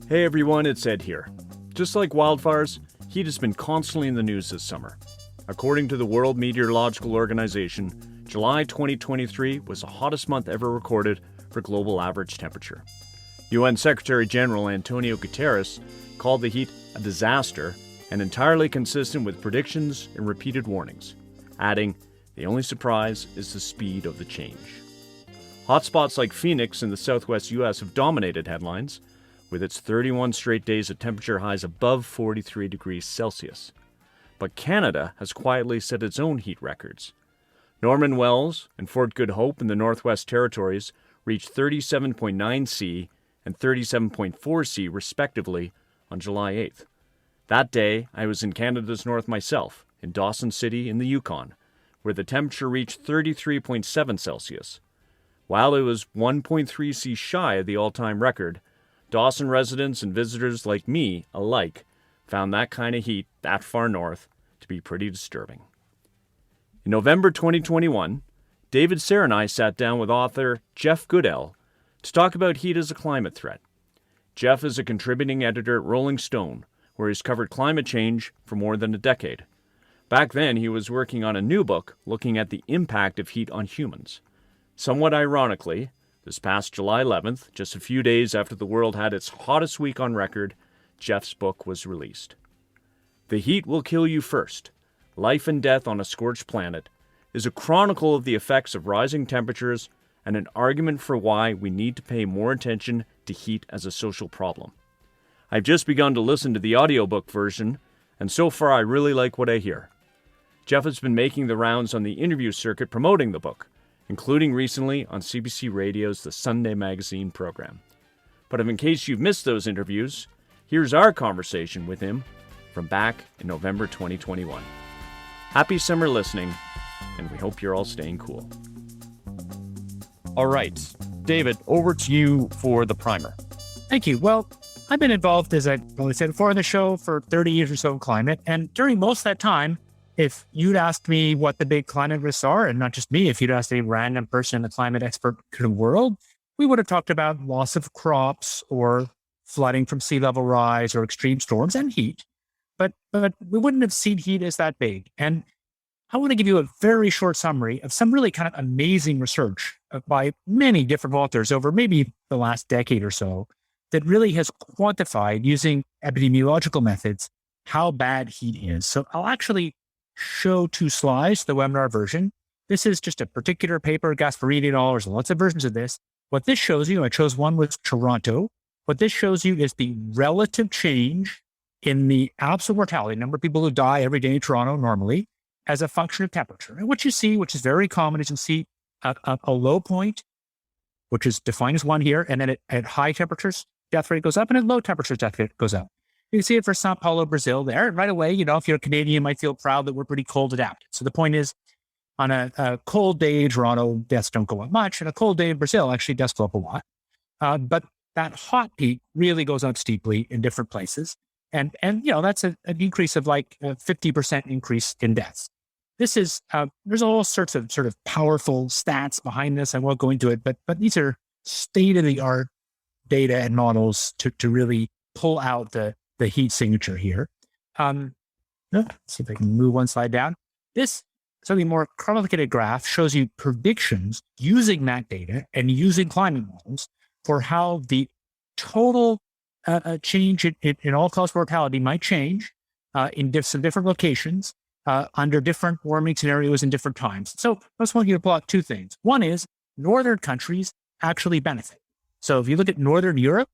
Hey everyone, it's Ed here. Just like wildfires, heat has been constantly in the news this summer. According to the World Meteorological Organization, July 2023 was the hottest month ever recorded for global average temperature. UN Secretary General Antonio Guterres called the heat a disaster and entirely consistent with predictions and repeated warnings, adding, "The only surprise is the speed of the change." Hotspots like Phoenix in the southwest US have dominated headlines, with its 31 straight days of temperature highs above 43 degrees Celsius. But Canada has quietly set its own heat records. Norman Wells and Fort Good Hope in the Northwest Territories reached 37.9 C and 37.4 C respectively on July 8th. That day, I was in Canada's north myself, in Dawson City in the Yukon, where the temperature reached 33.7 Celsius. While it was 1.3 C shy of the all-time record, Dawson residents and visitors like me alike found that kind of heat that far north to be pretty disturbing. In November 2021, David Sayre and I sat down with author Jeff Goodell to talk about heat as a climate threat. Jeff is a contributing editor at Rolling Stone, where he's covered climate change for more than a decade. Back then, he was working on a new book looking at the impact of heat on humans. Somewhat ironically, this past July 11th, just a few days after the world had its hottest week on record, Jeff's book was released. The Heat Will Kill You First: Life and Death on a Scorched Planet is a chronicle of the effects of rising temperatures and an argument for why we need to pay more attention to heat as a social problem. I've just begun to listen to the audiobook version, and so far I really like what I hear. Jeff has been making the rounds on the interview circuit promoting the book, including recently on CBC Radio's The Sunday Magazine program. But in case you've missed those interviews, here's our conversation with him from back in November 2021. Happy summer listening, and we hope you're all staying cool. All right, David, over to you for the primer. Thank you. Well, I've been involved, as I probably said before on the show, for 30 years or so in climate. And during most of that time, if you'd asked me what the big climate risks are, and not just me, if you'd asked any random person in the climate expert world, we would have talked about loss of crops or flooding from sea level rise or extreme storms and heat. But we wouldn't have seen heat as that big. And I want to give you a very short summary of some really kind of amazing research by many different authors over maybe the last decade or so that really has quantified using epidemiological methods how bad heat is. So I'll actually show two slides, the webinar version. This is just a particular paper, Gasparini et al. There's lots of versions of this. What this shows you, I chose one with Toronto. What this shows you is the relative change in the absolute mortality, number of people who die every day in Toronto normally, as a function of temperature. And what you see, which is very common, is you see a low point, which is defined as 1 here, and then at high temperatures, death rate goes up, and at low temperatures, death rate goes up. You can see it for Sao Paulo, Brazil there. And right away, if you're a Canadian, you might feel proud that we're pretty cold adapted. So the point is, on a cold day in Toronto, deaths don't go up much. And a cold day in Brazil, actually, deaths go up a lot. But that hot peak really goes up steeply in different places. And that's an increase of like a 50% increase in deaths. This is, there's all sorts of sort of powerful stats behind this. I won't go into it, but these are state-of-the-art data and models to really pull out the heat signature here. Let's see if I can move one slide down. This something more complicated graph shows you predictions using that data and using climate models for how the total change in all-cause mortality might change in some different locations under different warming scenarios in different times. So I just want you to plot two things. One is northern countries actually benefit. So if you look at Northern Europe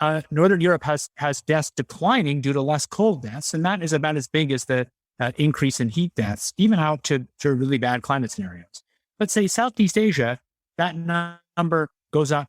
has deaths declining due to less cold deaths, and that is about as big as the increase in heat deaths, even out to really bad climate scenarios. But say Southeast Asia, that number goes up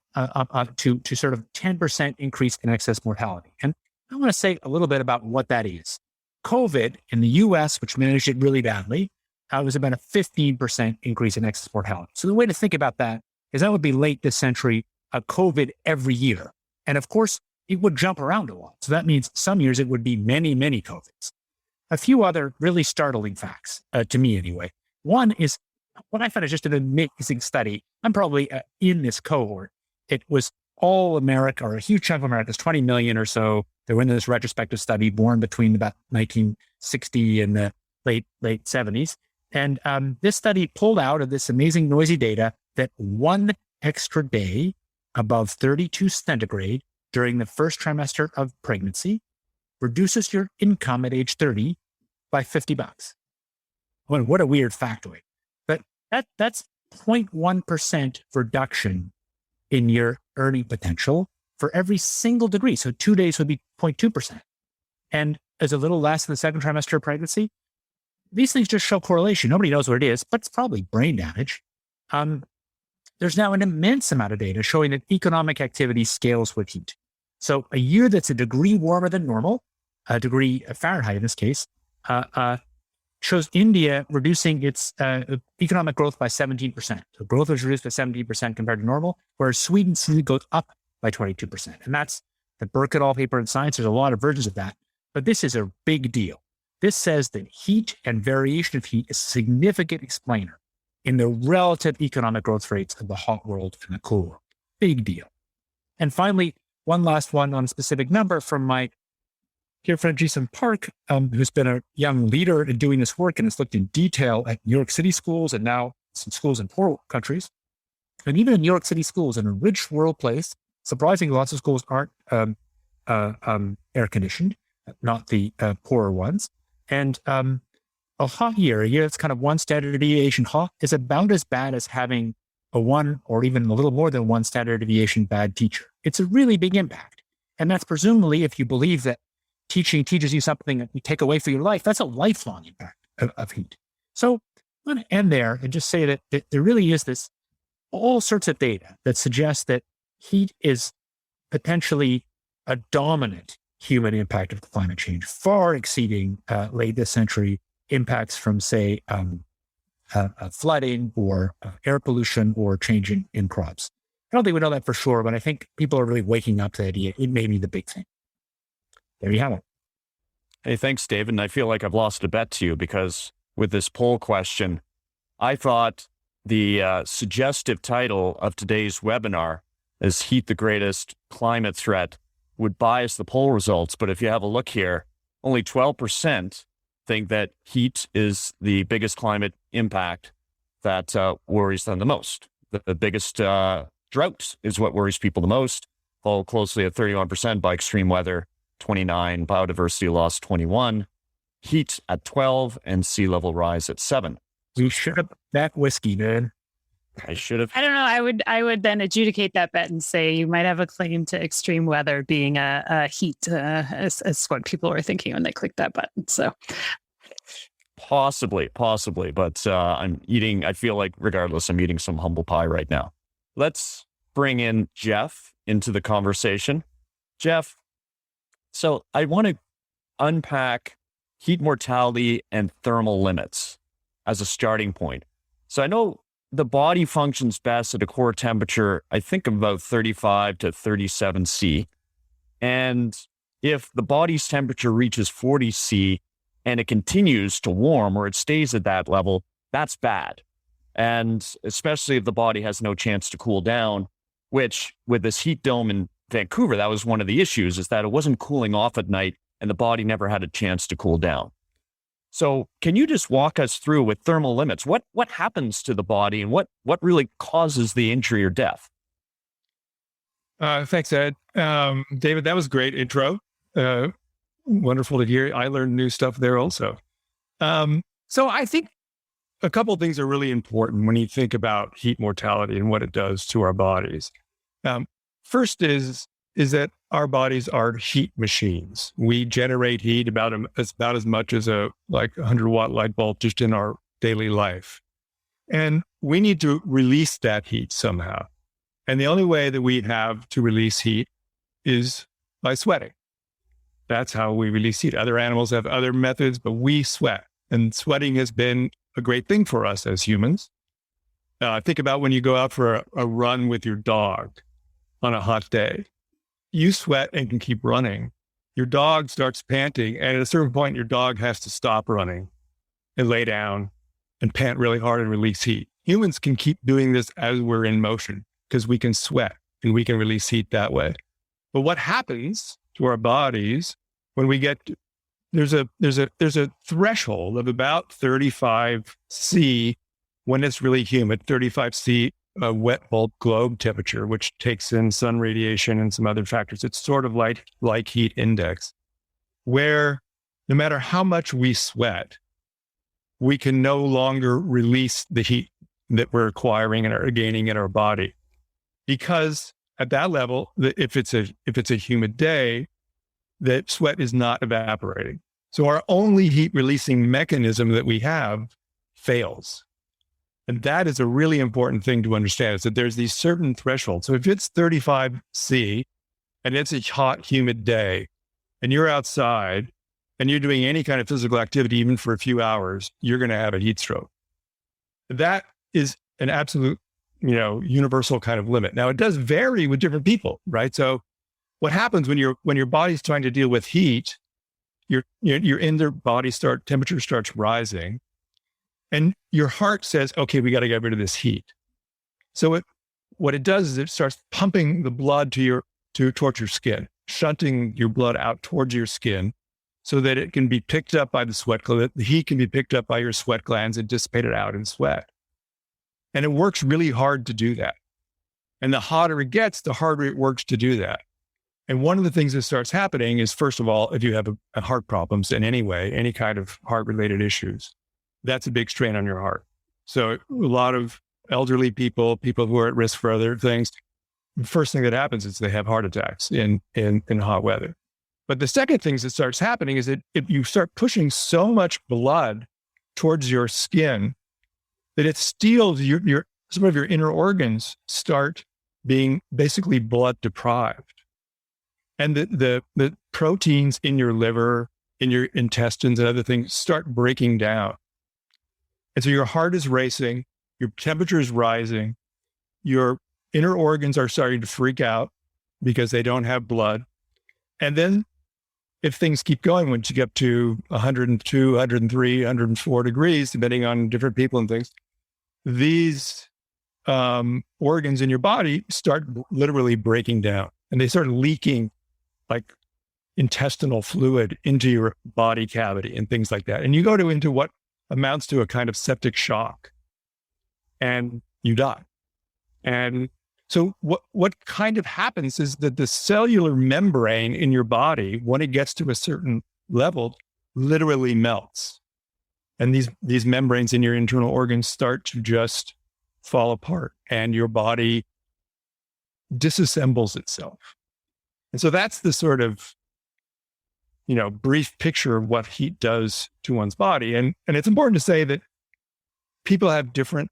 to sort of 10% increase in excess mortality. And I want to say a little bit about what that is. COVID in the US, which managed it really badly, was about a 15% increase in excess mortality. So the way to think about that is that would be late this century, COVID every year. And of course, it would jump around a lot. So that means some years it would be many, many COVIDs. A few other really startling facts, to me anyway. One is what I found is just an amazing study. I'm probably in this cohort. It was all America, or a huge chunk of America, is 20 million or so. They were in this retrospective study born between about 1960 and the late 70s. And this study pulled out of this amazing noisy data that one extra day above 32 centigrade during the first trimester of pregnancy reduces your income at age 30 by $50. Well, what a weird factoid. But that's 0.1% reduction in your earning potential for every single degree. So 2 days would be 0.2%. And as a little less in the second trimester of pregnancy, these things just show correlation. Nobody knows what it is, but it's probably brain damage. There's now an immense amount of data showing that economic activity scales with heat. So a year that's a degree warmer than normal, a degree Fahrenheit in this case, shows India reducing its economic growth by 17%. So growth was reduced by 17% compared to normal, whereas Sweden goes up by 22%. And that's the Burke paper in Science. There's a lot of versions of that, but this is a big deal. This says that heat and variation of heat is a significant explainer in the relative economic growth rates of the hot world and the cool world. Big deal. And finally, one last one on a specific number from my dear friend Jason Park, who's been a young leader in doing this work and has looked in detail at New York City schools and now some schools in poor countries. And even in New York City schools, in a rich rural place, surprisingly, lots of schools aren't air conditioned, not the poorer ones. And a hot year, a year that's kind of one standard deviation hot, is about as bad as having a one or even a little more than one standard deviation bad teacher. It's a really big impact. And that's presumably, if you believe that teaching teaches you something that you take away for your life, that's a lifelong impact of heat. So I'm going to end there and just say that there really is this all sorts of data that suggests that heat is potentially a dominant human impact of climate change, far exceeding late this century impacts from, say, flooding or air pollution or changing in crops. I don't think we know that for sure, but I think people are really waking up to the idea it may be the big thing. There you have it. Hey, thanks, David. And I feel like I've lost a bet to you because with this poll question, I thought the suggestive title of today's webinar is Heat the Greatest Climate Threat would bias the poll results. But if you have a look here, only 12% think that heat is the biggest climate impact that worries them the most. The biggest drought is what worries people the most, followed closely at 31% by extreme weather, 29, biodiversity loss, 21, heat at 12, and sea level rise at 7. You should have bet whiskey, man. I should have. I don't know. I would then adjudicate that bet and say you might have a claim to extreme weather being a heat, as what people were thinking when they clicked that button. So possibly, but I'm eating. I feel like regardless, I'm eating some humble pie right now. Let's bring in Jeff into the conversation. Jeff, so I want to unpack heat mortality and thermal limits as a starting point. So I know the body functions best at a core temperature, I think of about 35 to 37 C. And if the body's temperature reaches 40 C and it continues to warm or it stays at that level, that's bad. And especially if the body has no chance to cool down, which with this heat dome in Vancouver, that was one of the issues, is that it wasn't cooling off at night and the body never had a chance to cool down. So can you just walk us through with thermal limits, what happens to the body and what really causes the injury or death? Thanks, Ed. David, that was a great intro. Wonderful to hear. I learned new stuff there also. So I think a couple of things are really important when you think about heat mortality and what it does to our bodies. First is that our bodies are heat machines. We generate heat about as much as a 100-watt light bulb just in our daily life. And we need to release that heat somehow. And the only way that we have to release heat is by sweating. That's how we release heat. Other animals have other methods, but we sweat. And sweating has been a great thing for us as humans. Think about when you go out for a run with your dog on a hot day. You sweat and can keep running. Your dog starts panting, and at a certain point, your dog has to stop running and lay down and pant really hard and release heat. Humans can keep doing this as we're in motion because we can sweat. and we can release heat that way. But what happens to our bodies when we get there's a threshold of about 35 C when it's really humid, 35 C wet bulb globe temperature, which takes in sun radiation and some other factors. It's sort of like heat index, where no matter how much we sweat, we can no longer release the heat that we're acquiring and are gaining in our body. Because at that level, if it's a humid day, the sweat is not evaporating. So our only heat releasing mechanism that we have fails. And that is a really important thing to understand, is that there's these certain thresholds. So if it's 35 C and it's a hot, humid day and you're outside and you're doing any kind of physical activity, even for a few hours, you're going to have a heat stroke. That is an absolute, universal kind of limit. Now, it does vary with different people, right? So what happens when your body's trying to deal with heat, your inner body temperature starts rising, and your heart says, okay, we got to get rid of this heat. So what it does is it starts pumping the blood towards your skin, shunting your blood out towards your skin so that it can be picked up by the sweat glands. The heat can be picked up by your sweat glands and dissipated out in sweat. And it works really hard to do that. And the hotter it gets, the harder it works to do that. And one of the things that starts happening is, first of all, if you have a heart problems in any way, any kind of heart-related issues, that's a big strain on your heart. So a lot of elderly people who are at risk for other things, the first thing that happens is they have heart attacks in hot weather. But the second thing that starts happening is that if you start pushing so much blood towards your skin that it steals some of your inner organs start being basically blood deprived. And the proteins in your liver, in your intestines and other things start breaking down. And so your heart is racing, your temperature is rising, your inner organs are starting to freak out because they don't have blood. And then if things keep going, once you get up to 102, 103, 104 degrees, depending on different people and things, these organs in your body start literally breaking down, and they start leaking like intestinal fluid into your body cavity and things like that. And you go into what amounts to a kind of septic shock, and you die. And so what kind of happens is that the cellular membrane in your body, when it gets to a certain level, literally melts. And these membranes in your internal organs start to just fall apart, and your body disassembles itself. And so that's the sort of, brief picture of what heat does to one's body. And it's important to say that people have different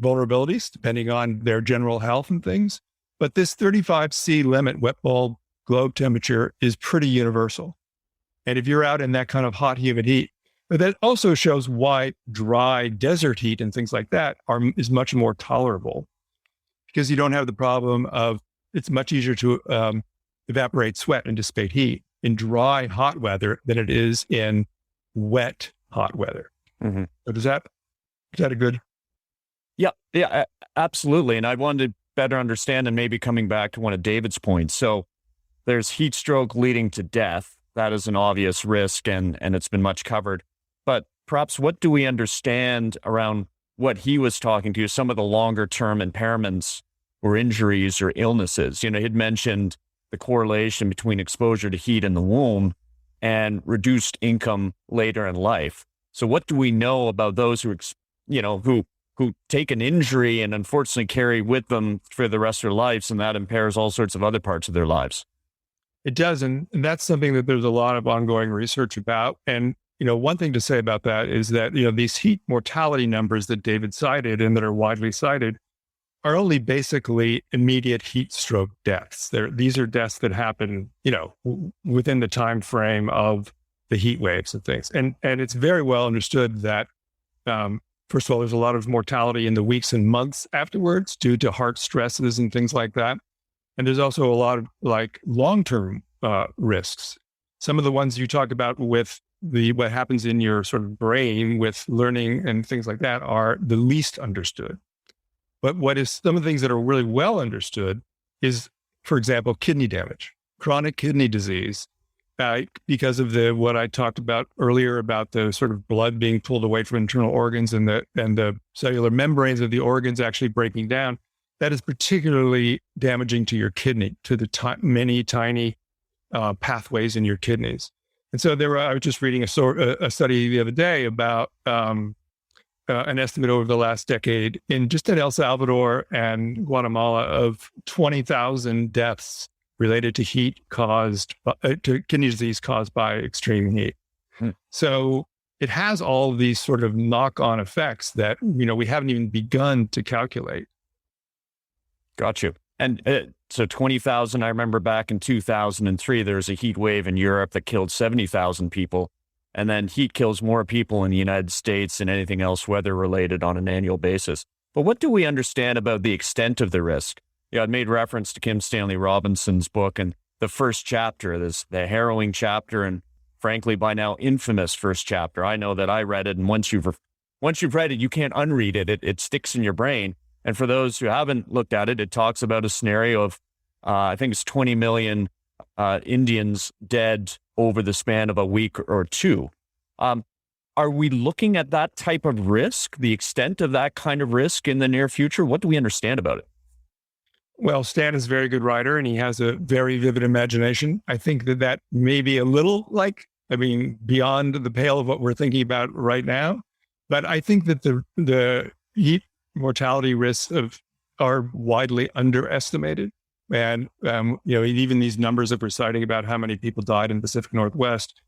vulnerabilities depending on their general health and things. But this 35 C limit, wet bulb globe temperature, is pretty universal. And if you're out in that kind of hot, humid heat, but that also shows why dry desert heat and things like that is much more tolerable, because you don't have the problem of, it's much easier to evaporate sweat and dissipate heat in dry, hot weather than it is in wet, hot weather. Mm-hmm. So is that a good? Yeah, absolutely. And I wanted to better understand, and maybe coming back to one of David's points. So there's heat stroke leading to death. That is an obvious risk, and it's been much covered. But perhaps what do we understand around what he was talking to, some of the longer term impairments or injuries or illnesses? He'd mentioned the correlation between exposure to heat in the womb and reduced income later in life. So what do we know about those who take an injury and unfortunately carry with them for the rest of their lives, and that impairs all sorts of other parts of their lives? It does. And that's something that there's a lot of ongoing research about. And, one thing to say about that is that, these heat mortality numbers that David cited and that are widely cited are only basically immediate heat stroke deaths. These are deaths that happen, within the time frame of the heat waves and things. And it's very well understood that, first of all, there's a lot of mortality in the weeks and months afterwards due to heart stresses and things like that. And there's also a lot of long-term risks. Some of the ones you talked about with what happens in your sort of brain with learning and things like that are the least understood. But some of the things that are really well understood is, for example, kidney damage, chronic kidney disease, because of what I talked about earlier about the sort of blood being pulled away from internal organs and the cellular membranes of the organs actually breaking down. That is particularly damaging to your kidney, to the many tiny pathways in your kidneys. And so I was just reading a study the other day about an estimate over the last decade in El Salvador and Guatemala of 20,000 deaths related to to kidney disease caused by extreme heat. So it has all of these sort of knock-on effects that, we haven't even begun to calculate. Got you. And so 20,000, I remember back in 2003, there was a heat wave in Europe that killed 70,000 people. And then heat kills more people in the United States than anything else weather-related on an annual basis. But what do we understand about the extent of the risk? I made reference to Kim Stanley Robinson's book, and the first chapter, the harrowing chapter, and frankly, by now infamous first chapter. I know that I read it, and once you've read it, you can't unread it. It sticks in your brain. And for those who haven't looked at it, it talks about a scenario of, I think it's 20 million Indians dead over the span of a week or two. Are we looking at that type of risk, the extent of that kind of risk in the near future? What do we understand about it? Well, Stan is a very good writer and he has a very vivid imagination. I think that may be a little beyond the pale of what we're thinking about right now. But I think that the heat mortality risks are widely underestimated. And, even these numbers that we're citing about how many people died in the Pacific Northwest,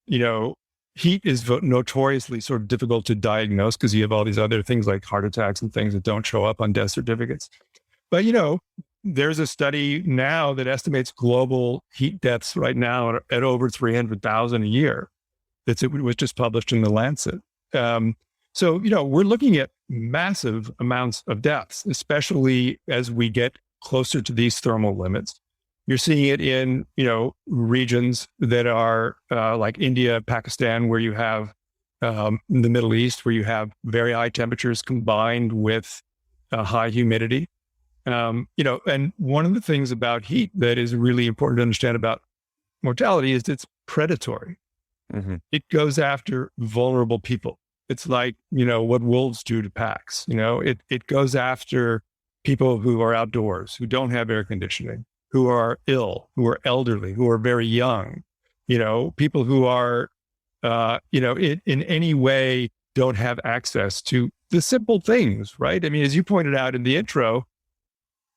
heat is notoriously sort of difficult to diagnose because you have all these other things like heart attacks and things that don't show up on death certificates. But, there's a study now that estimates global heat deaths right now at over 300,000 a year. It was just published in The Lancet. So, we're looking at massive amounts of deaths, especially as we get closer to these thermal limits. You're seeing it in, regions that are like India, Pakistan, where you have the Middle East, where you have very high temperatures combined with high humidity. And one of the things about heat that is really important to understand about mortality is it's predatory. Mm-hmm. It goes after vulnerable people. It's like, what wolves do to packs. It goes after people who are outdoors, who don't have air conditioning, who are ill, who are elderly, who are very young, people who are, in any way don't have access to the simple things, right? I mean, as you pointed out in the intro,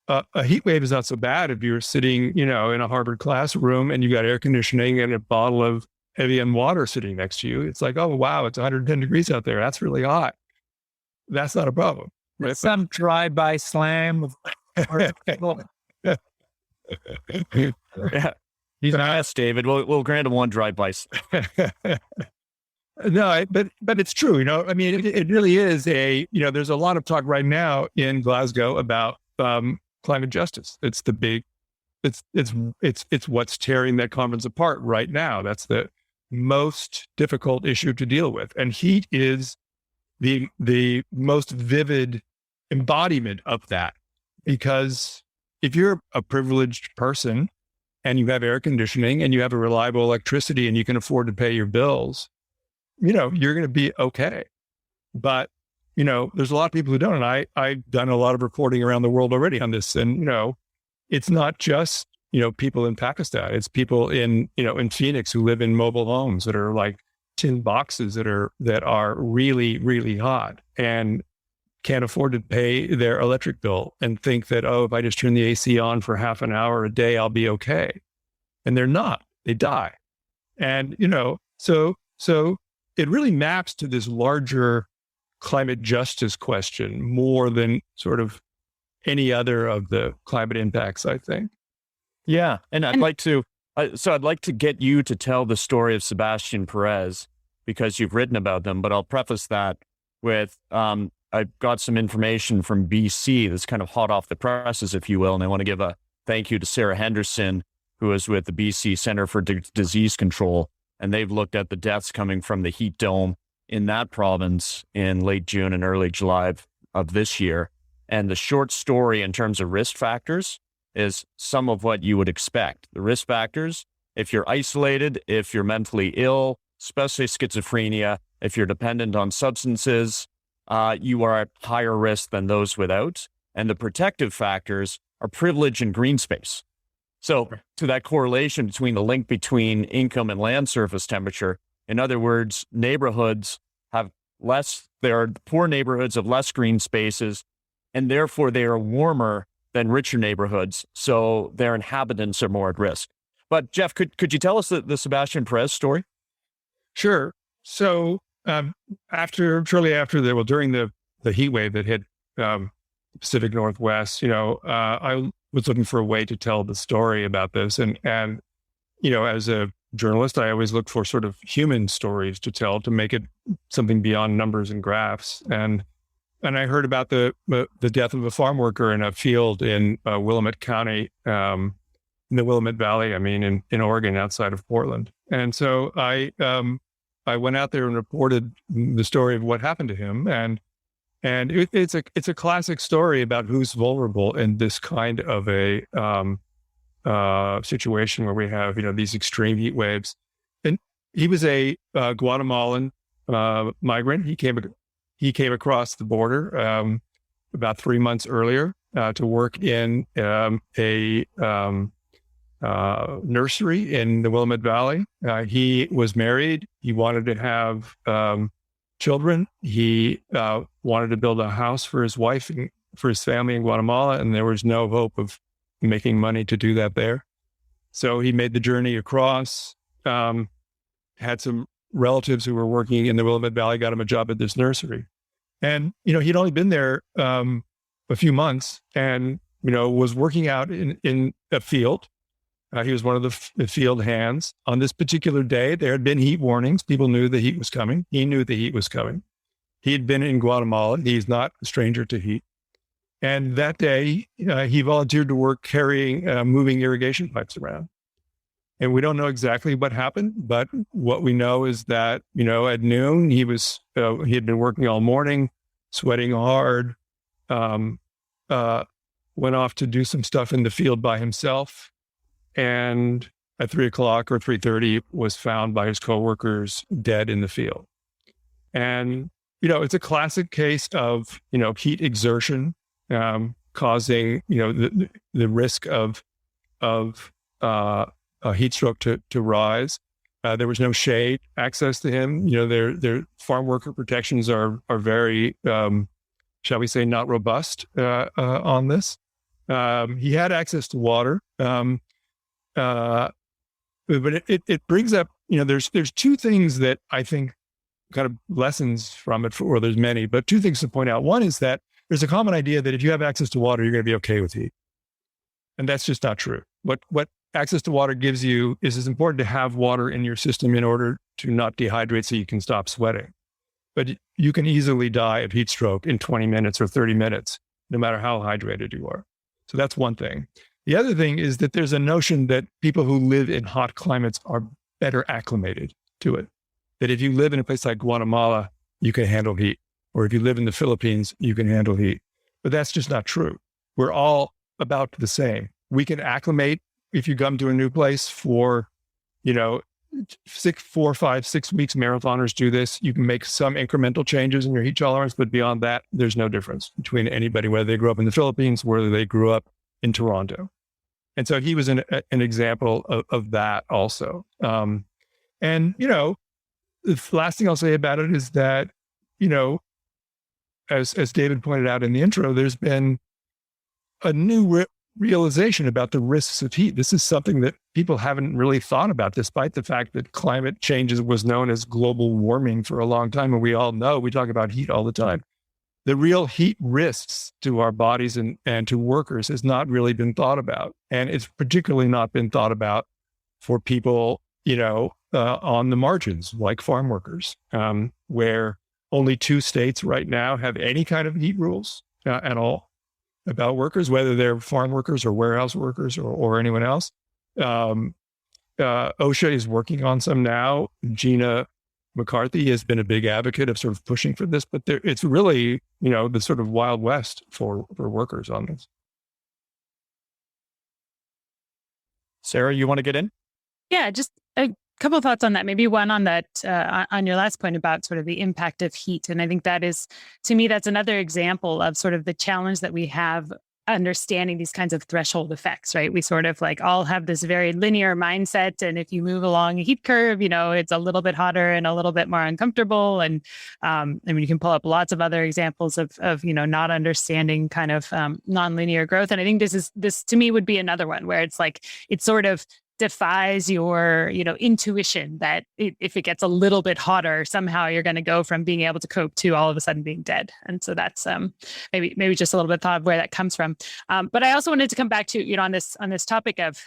a heat wave is not so bad if you're sitting, in a Harvard classroom and you've got air conditioning and a bottle of Evian water sitting next to you. It's like, oh, wow, it's 110 degrees out there. That's really hot. That's not a problem. Right? Some drive-by slam. Yeah. He's nice, David. We'll grant him one drive-by. No, but it's true. It really is there's a lot of talk right now in Glasgow about climate justice. It's what's tearing that conference apart right now. That's the most difficult issue to deal with. And heat is the most vivid embodiment of that. Because if you're a privileged person and you have air conditioning and you have a reliable electricity and you can afford to pay your bills, you're going to be okay. But, there's a lot of people who don't. And I've done a lot of reporting around the world already on this. And, it's not just, people in Pakistan. It's people in Phoenix who live in mobile homes that are like tin boxes that are really, really hot and can't afford to pay their electric bill and think that, oh, if I just turn the AC on for half an hour a day, I'll be okay. And they're not. They die. And, so it really maps to this larger climate justice question more than sort of any other of the climate impacts, I think. Yeah. And I'd like to get you to tell the story of Sebastian Perez because you've written about them, but I'll preface that with, I've got some information from BC that's kind of hot off the presses, if you will. And I want to give a thank you to Sarah Henderson, who is with the BC Center for Disease Control. And they've looked at the deaths coming from the heat dome in that province in late June and early July of this year. And the short story in terms of risk factors is some of what you would expect. The risk factors, if you're isolated, if you're mentally ill, especially schizophrenia, if you're dependent on substances, you are at higher risk than those without. And the protective factors are privilege and green space. So to that correlation between the link between income and land surface temperature, in other words, neighborhoods have less, there are poor neighborhoods of less green spaces, and therefore they are warmer than richer neighborhoods. So their inhabitants are more at risk. But Jeff, could you tell us the Sebastian Perez story? Sure. So shortly after during the heat wave that hit Pacific Northwest, I was looking for a way to tell the story about this. And as a journalist, I always look for sort of human stories to tell to make it something beyond numbers and graphs. And I heard about the death of a farm worker in a field in Willamette County, in the Willamette Valley, in Oregon, outside of Portland. And so I went out there and reported the story of what happened to him. And it's a classic story about who's vulnerable in this kind of a situation where we have, these extreme heat waves. And he was a Guatemalan migrant. He came across the border about 3 months earlier to work in a nursery in the Willamette Valley. He was married. He wanted to have children. He wanted to build a house for his wife and for his family in Guatemala, and there was no hope of making money to do that there. So he made the journey across, had some relatives who were working in the Willamette Valley, got him a job at this nursery. And, he'd only been there a few months and, was working out in a field. He was one of the field hands. On this particular day, there had been heat warnings. People knew the heat was coming. He knew the heat was coming. He had been in Guatemala. He's not a stranger to heat. And that day, he volunteered to work carrying, moving irrigation pipes around. And we don't know exactly what happened, but what we know is that, at noon, he had been working all morning, sweating hard, went off to do some stuff in the field by himself. And at 3:00 or 3:30 was found by his coworkers dead in the field. And, it's a classic case of, heat exertion, causing, the risk of heat stroke to rise. There was no shade access to him. Their farm worker protections are very, shall we say, not robust on this. He had access to water. But it brings up, there's two things that I think kind of lessons from it, or there's many, but two things to point out. One is that there's a common idea that if you have access to water, you're going to be okay with heat. And that's just not true. What access to water gives you is it's important to have water in your system in order to not dehydrate so you can stop sweating. But you can easily die of heat stroke in 20 minutes or 30 minutes, no matter how hydrated you are. So that's one thing. The other thing is that there's a notion that people who live in hot climates are better acclimated to it. That if you live in a place like Guatemala, you can handle heat. Or if you live in the Philippines, you can handle heat. But that's just not true. We're all about the same. We can acclimate if you come to a new place for, 4, 5, 6 weeks. Marathoners do this. You can make some incremental changes in your heat tolerance, but beyond that, there's no difference between anybody, whether they grew up in the Philippines, whether they grew up in Toronto. And so he was an example of that also. And, the last thing I'll say about it is that, as David pointed out in the intro, there's been a new realization about the risks of heat. This is something that people haven't really thought about, despite the fact that climate change was known as global warming for a long time. And we all know, we talk about heat all the time. The real heat risks to our bodies and to workers has not really been thought about. And it's particularly not been thought about for people, on the margins, like farm workers, where only 2 states right now have any kind of heat rules at all about workers, whether they're farm workers or warehouse workers or anyone else. OSHA is working on some now. Gina McCarthy has been a big advocate of sort of pushing for this, but it's really, the sort of Wild West for workers on this. Sarah, you want to get in? Yeah, just a couple of thoughts on that. Maybe one on that, on your last point about sort of the impact of heat. And I think that is, to me, that's another example of sort of the challenge that we have understanding these kinds of threshold effects, right? We sort of like all have this very linear mindset. And if you move along a heat curve, it's a little bit hotter and a little bit more uncomfortable. And I mean, you can pull up lots of other examples of not understanding kind of nonlinear growth. And I think this to me would be another one where it's like, it's sort of defies your intuition that if it gets a little bit hotter, somehow you're going to go from being able to cope to all of a sudden being dead. And so that's maybe just a little bit thought of where that comes from. But I also wanted to come back to on this topic of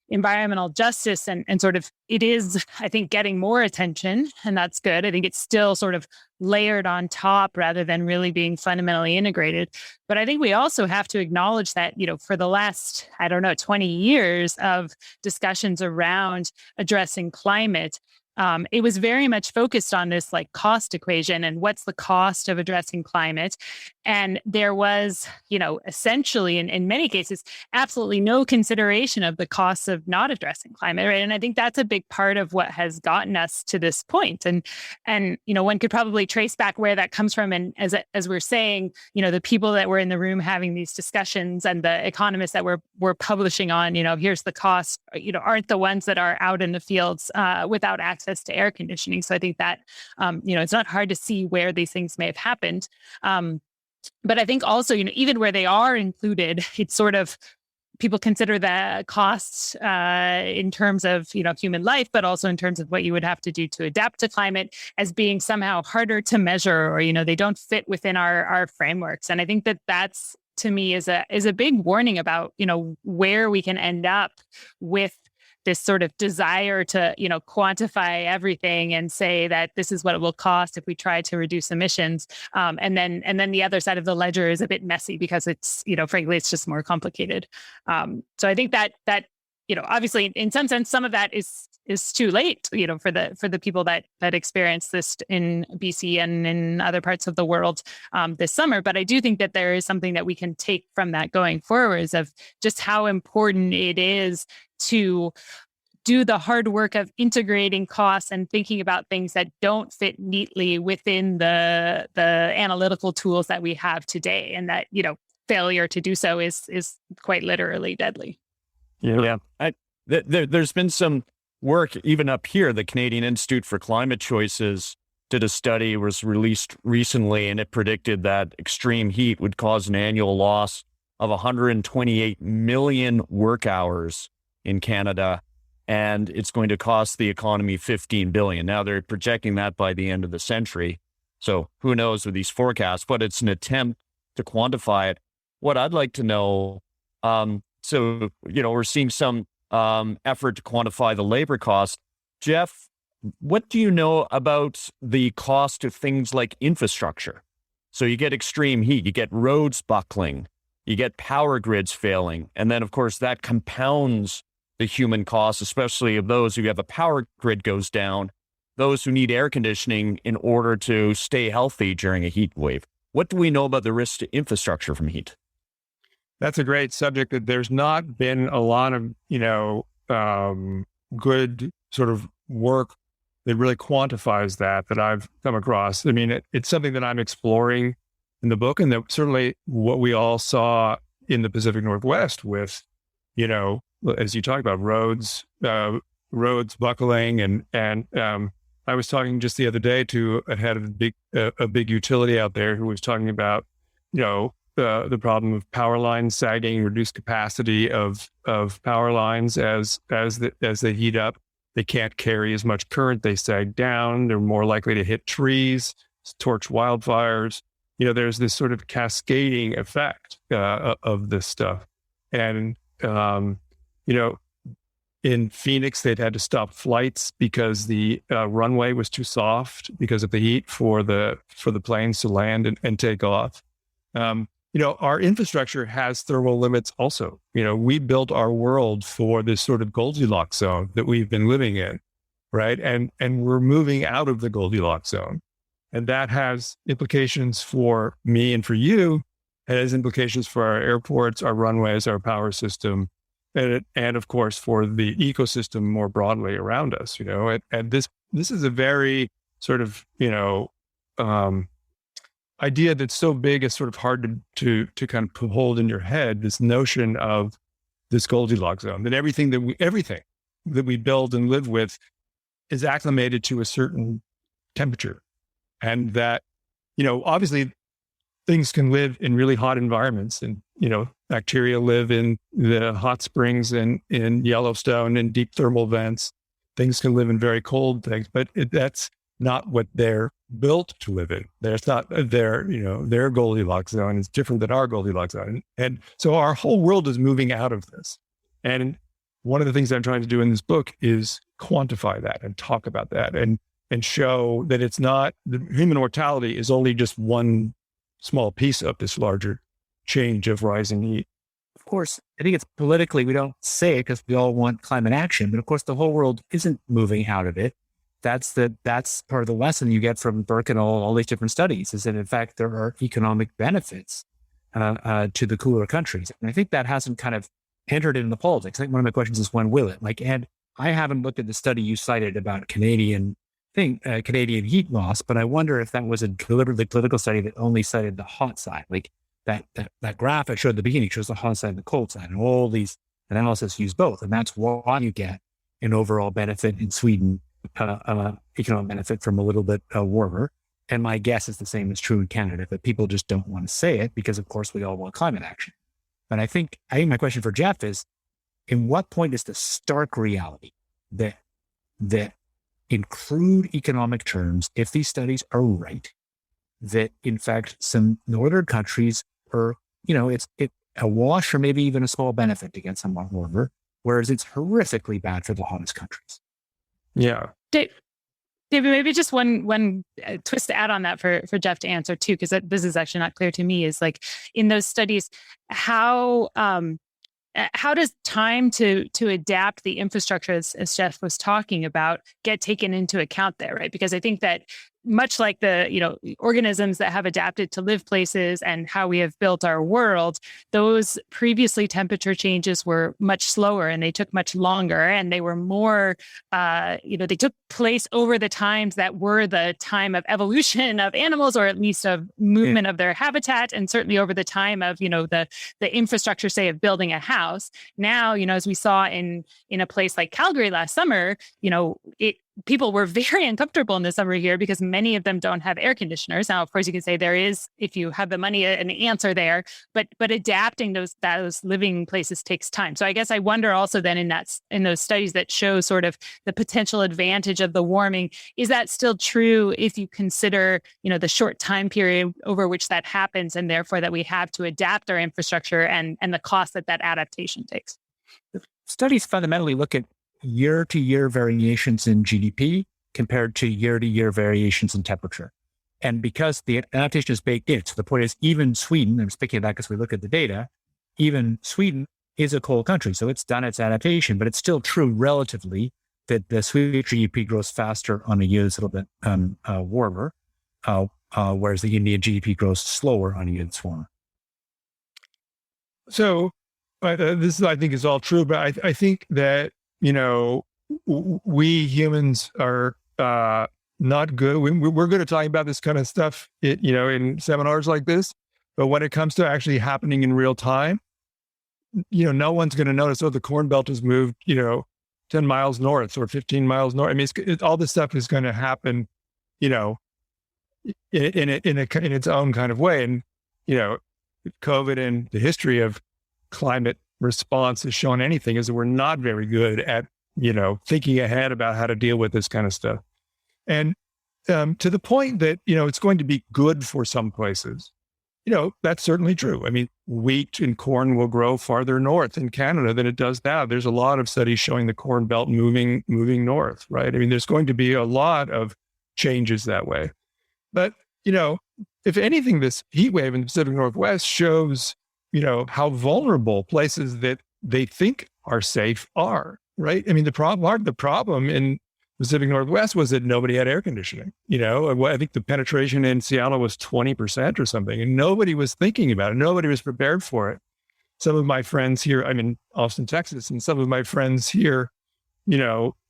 environmental justice and sort of it is, I think, getting more attention, and that's good. I think it's still sort of layered on top rather than really being fundamentally integrated. But I think we also have to acknowledge that, for the last, 20 years of discussions around addressing climate, it was very much focused on this like cost equation and what's the cost of addressing climate. And there was, essentially in many cases, absolutely no consideration of the costs of not addressing climate. Right. And I think that's a big part of what has gotten us to this point. And one could probably trace back where that comes from. And as we're saying, the people that were in the room having these discussions and the economists that we're publishing on, here's the cost, aren't the ones that are out in the fields without access to air conditioning. So I think that, it's not hard to see where these things may have happened. But I think also, even where they are included, it's sort of people consider the costs in terms of, human life, but also in terms of what you would have to do to adapt to climate as being somehow harder to measure or, they don't fit within our frameworks. And I think that that's, to me, is a big warning about, where we can end up with this sort of desire to, quantify everything and say that this is what it will cost if we try to reduce emissions. And then the other side of the ledger is a bit messy because it's, frankly, it's just more complicated. So I think that obviously in some sense, some of that is too late, for the people that experience this in BC and in other parts of the world this summer. But I do think that there is something that we can take from that going forwards of just how important it is to do the hard work of integrating costs and thinking about things that don't fit neatly within the analytical tools that we have today. And that, failure to do so is quite literally deadly. Yeah. There's been some work even up here. The Canadian Institute for Climate Choices did a study, was released recently, and it predicted that extreme heat would cause an annual loss of 128 million work hours in Canada, and it's going to cost the economy $15 billion. Now they're projecting that by the end of the century. So who knows with these forecasts, but it's an attempt to quantify it. What I'd like to know, so, we're seeing some effort to quantify the labor cost. Jeff, what do you know about the cost of things like infrastructure? So you get extreme heat, you get roads buckling, you get power grids failing. And then, of course, that compounds the human costs, especially of those who have a power grid goes down, those who need air conditioning in order to stay healthy during a heat wave. What do we know about the risk to infrastructure from heat? That's a great subject that there's not been a lot of, good sort of work that really quantifies that I've come across. I mean, it's something that I'm exploring in the book, and that certainly what we all saw in the Pacific Northwest with, as you talk about roads buckling and I was talking just the other day to a head of a big utility out there who was talking about, the problem of power lines sagging, reduced capacity of power lines as they heat up. They can't carry as much current. They sag down. They're more likely to hit trees, torch wildfires. There's this sort of cascading effect of this stuff. And in Phoenix, they'd had to stop flights because the runway was too soft because of the heat for the planes to land and take off. Our infrastructure has thermal limits also. We built our world for this sort of Goldilocks zone that we've been living in, right? And we're moving out of the Goldilocks zone. And that has implications for me and for you. It has implications for our airports, our runways, our power system, and of course for the ecosystem more broadly around us, and this is a very sort of, idea that's so big, it's sort of hard to kind of hold in your head, this notion of this Goldilocks zone, that everything that we build and live with is acclimated to a certain temperature. And that, obviously things can live in really hot environments, and, bacteria live in the hot springs and in Yellowstone and deep thermal vents. Things can live in very cold things, but that's not what they're built to live in. There's not their Goldilocks zone is different than our Goldilocks zone. And so our whole world is moving out of this. And one of the things I'm trying to do in this book is quantify that and talk about that and show that it's not, the human mortality is only just one small piece of this larger change of rising heat. Of course, I think it's politically, we don't say it because we all want climate action, but of course the whole world isn't moving out of it. That's part of the lesson you get from Burke and all these different studies, is that in fact there are economic benefits to the cooler countries. And I think that hasn't kind of entered into politics. I think one of my questions is, when will it? Ed, I haven't looked at the study you cited about Canadian heat loss, but I wonder if that was a deliberately political study that only cited the hot side. That graph I showed at the beginning shows the hot side and the cold side, and all these analysis use both. And that's why you get an overall benefit in Sweden, economic benefit from a little bit warmer. And my guess is the same is true in Canada, but people just don't want to say it because, of course, we all want climate action. But I think my question for Jeff is, in what point is the stark reality that in crude economic terms, if these studies are right, that in fact some northern countries are, it's a wash or maybe even a small benefit to get somewhat warmer, whereas it's horrifically bad for the hottest countries? Yeah. David, maybe just one twist to add on that for Jeff to answer too, because this is actually not clear to me, is in those studies, how does time to adapt the infrastructure, as Jeff was talking about, get taken into account there, right? Because I think that much like the organisms that have adapted to live places and how we have built our world, those previously temperature changes were much slower and they took much longer, and they were more they took place over the times that were the time of evolution of animals, or at least of movement of their habitat, and certainly over the time of the infrastructure, say, of building a house. Now, as we saw in a place like Calgary last summer, people were very uncomfortable in the summer here because many of them don't have air conditioners. Now, of course, you can say there is, if you have the money, an answer there, but adapting those living places takes time. So I guess I wonder also then in those studies that show sort of the potential advantage of the warming, is that still true if you consider, the short time period over which that happens, and therefore that we have to adapt our infrastructure and the cost that adaptation takes? Studies fundamentally look at year-to-year variations in GDP compared to year-to-year variations in temperature. And because the adaptation is baked in, so the point is, even Sweden, I'm speaking of that because we look at the data, even Sweden is a cold country, so it's done its adaptation, but it's still true relatively that the Swedish GDP grows faster on a year that's a little bit warmer, whereas the Indian GDP grows slower on a year that's warmer. So this, I think, is all true, but I think that we humans are not good. We're good at talking about this kind of stuff, in seminars like this. But when it comes to actually happening in real time, no one's going to notice, the Corn Belt has moved, 10 miles north or 15 miles north. I mean, all this stuff is going to happen, in its own kind of way. And, COVID and the history of climate response has shown anything is that we're not very good at, thinking ahead about how to deal with this kind of stuff. And to the point that, it's going to be good for some places, that's certainly true. I mean, wheat and corn will grow farther north in Canada than it does now. There's a lot of studies showing the Corn Belt moving north, right? I mean, there's going to be a lot of changes that way. But, if anything, this heat wave in the Pacific Northwest shows, how vulnerable places that they think are safe are, right? I mean, part of the problem in the Pacific Northwest was that nobody had air conditioning. I think the penetration in Seattle was 20% or something, and nobody was thinking about it. Nobody was prepared for it. some of my friends here, I'm in Austin, Texas, and some of my friends here,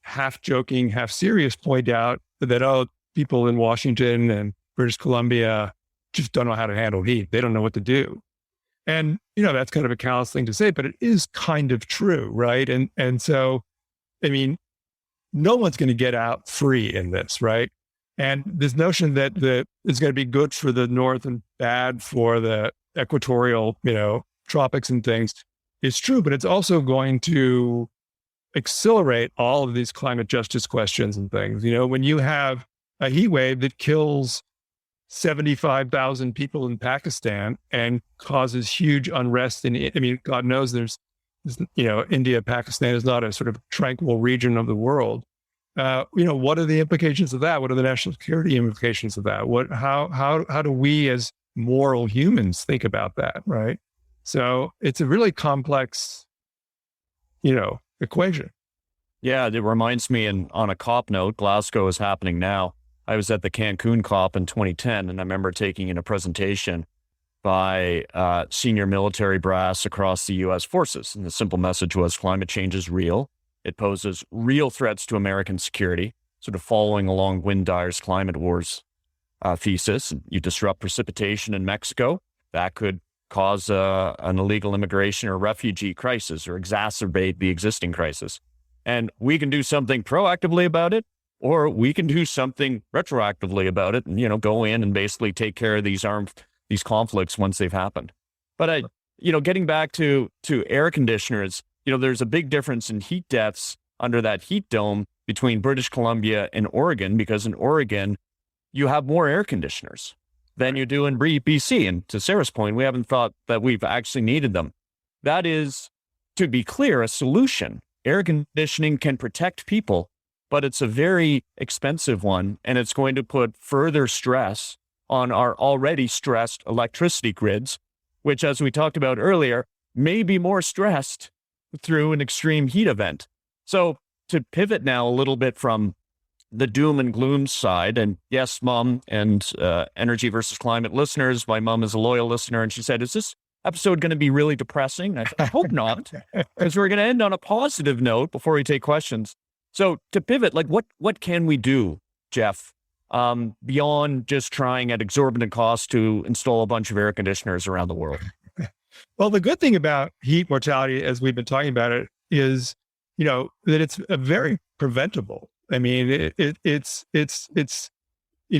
half joking, half serious, point out that, people in Washington and British Columbia just don't know how to handle heat. They don't know what to do. And, that's kind of a callous thing to say, but it is kind of true, right? And so, I mean, no one's going to get out free in this, right? And this notion that it's going to be good for the North and bad for the equatorial, tropics and things is true, but it's also going to accelerate all of these climate justice questions and things. When you have a heat wave that kills 75,000 people in Pakistan and causes huge unrest God knows there's, India, Pakistan is not a sort of tranquil region of the world. What are the implications of that? What are the national security implications of that? How do we as moral humans think about that, right? So it's a really complex, equation. Yeah, it reminds me, and on a COP note, Glasgow is happening now. I was at the Cancun COP in 2010, and I remember taking in a presentation by senior military brass across the U.S. forces. And the simple message was climate change is real. It poses real threats to American security, sort of following along Wynne Dyer's climate wars thesis. You disrupt precipitation in Mexico, that could cause an illegal immigration or refugee crisis or exacerbate the existing crisis. And we can do something proactively about it, or we can do something retroactively about it and, go in and basically take care of these conflicts once they've happened. But, getting back to air conditioners, there's a big difference in heat deaths under that heat dome between British Columbia and Oregon, because in Oregon, you have more air conditioners than you do in BC. And to Sarah's point, we haven't thought that we've actually needed them. That is, to be clear, a solution. Air conditioning can protect people, but it's a very expensive one, and it's going to put further stress on our already stressed electricity grids, which, as we talked about earlier, may be more stressed through an extreme heat event. So to pivot now a little bit from the doom and gloom side, and yes, Mom and Energy versus Climate listeners, my mom is a loyal listener, and she said, is this episode going to be really depressing? I hope not, because we're going to end on a positive note before we take questions. So to pivot, what can we do, Jeff, beyond just trying at exorbitant cost to install a bunch of air conditioners around the world? Well, the good thing about heat mortality, as we've been talking about it, is, that it's very preventable. I mean, it's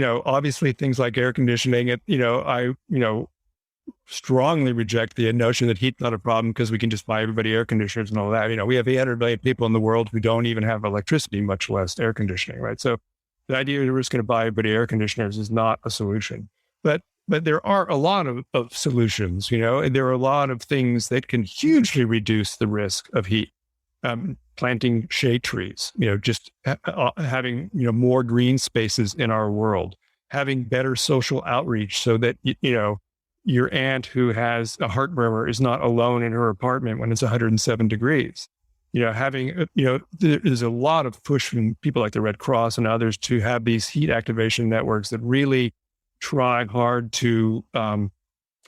obviously things like air conditioning. I strongly reject the notion that heat's not a problem because we can just buy everybody air conditioners and all that. We have 800 million people in the world who don't even have electricity, much less air conditioning, right? So the idea that we're just going to buy everybody air conditioners is not a solution. But there are a lot of solutions, and there are a lot of things that can hugely reduce the risk of heat. Planting shade trees, just having, more green spaces in our world, having better social outreach so that, your aunt who has a heart murmur is not alone in her apartment when it's 107 degrees. There's a lot of push from people like the Red Cross and others to have these heat activation networks that really try hard to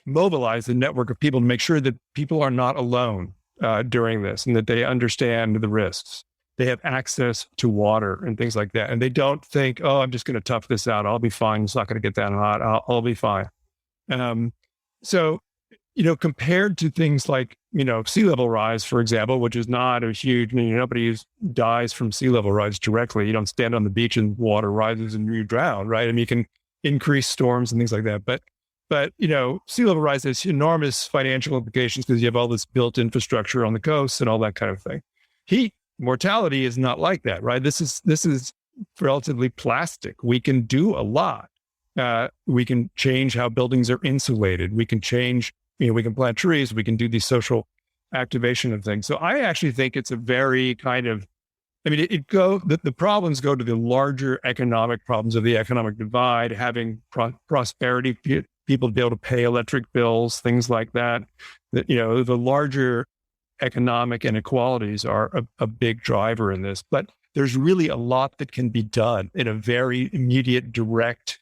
mobilize the network of people to make sure that people are not alone during this, and that they understand the risks. They have access to water and things like that. And they don't think, I'm just going to tough this out. I'll be fine. It's not going to get that hot. I'll be fine. So, compared to things like, sea level rise, for example, which is not a huge, nobody dies from sea level rise directly. You don't stand on the beach and water rises and you drown, right? I mean, you can increase storms and things like that. But sea level rise has enormous financial implications because you have all this built infrastructure on the coast and all that kind of thing. Heat mortality is not like that, right? This is relatively plastic. We can do a lot. We can change how buildings are insulated. We can change, we can plant trees. We can do these social activation of things. So I actually think it's a very kind of, the problems go to the larger economic problems of the economic divide, having prosperity, people to be able to pay electric bills, things like that. The larger economic inequalities are a big driver in this. But there's really a lot that can be done in a very immediate, direct,